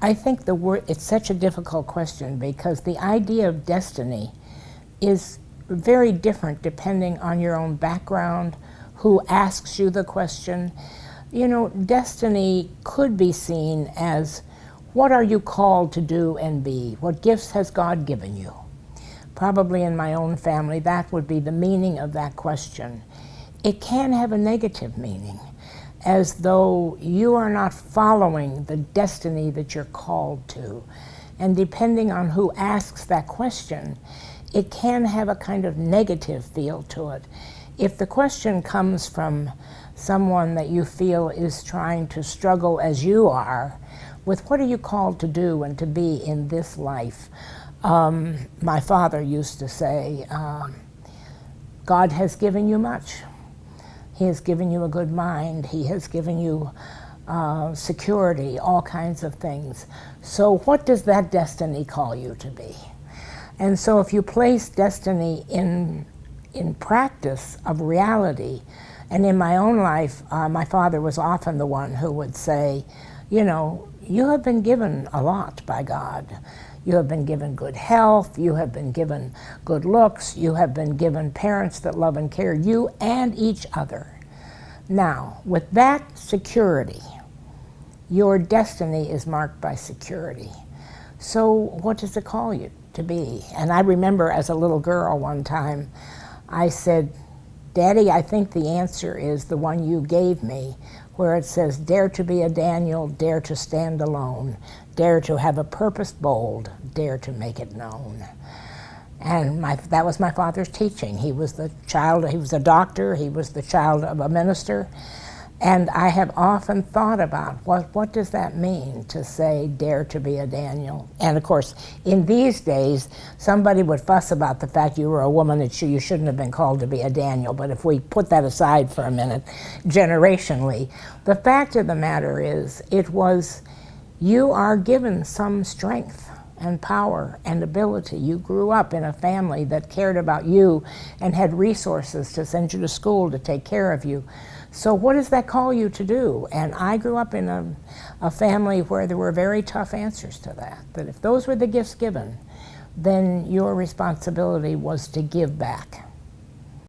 I think the word, it's such a difficult question because the idea of destiny is very different depending on your own background, who asks you the question. You know, destiny could be seen as, what are you called to do and be? What gifts has God given you? Probably in my own family, that would be the meaning of that question. It can have a negative meaning, as though you are not following the destiny that you're called to. And depending on who asks that question, it can have a kind of negative feel to it. If the question comes from someone that you feel is trying to struggle as you are with what are you called to do and to be in this life, my father used to say, God has given you much. He has given you a good mind. He has given you security, all kinds of things. So what does that destiny call you to be? And so if you place destiny in practice of reality, and in my own life, my father was often the one who would say, you know, you have been given a lot by God. You have been given good health, you have been given good looks, you have been given parents that love and care you and each other. Now, with that security, your destiny is marked by security. So what does it call you to be? And I remember as a little girl one time, I said, Daddy, I think the answer is the one you gave me, where it says, dare to be a Daniel, dare to stand alone, dare to have a purpose bold, dare to make it known. And that was my father's teaching. He was the child, he was a doctor, he was the child of a minister. And I have often thought about what does that mean to say, dare to be a Daniel? And of course, in these days, somebody would fuss about the fact you were a woman and you shouldn't have been called to be a Daniel. But if we put that aside for a minute, generationally, the fact of the matter is, it was, you are given some strength and power and ability. You grew up in a family that cared about you and had resources to send you to school to take care of you. So what does that call you to do? And I grew up in a family where there were very tough answers to that. That if those were the gifts given, then your responsibility was to give back.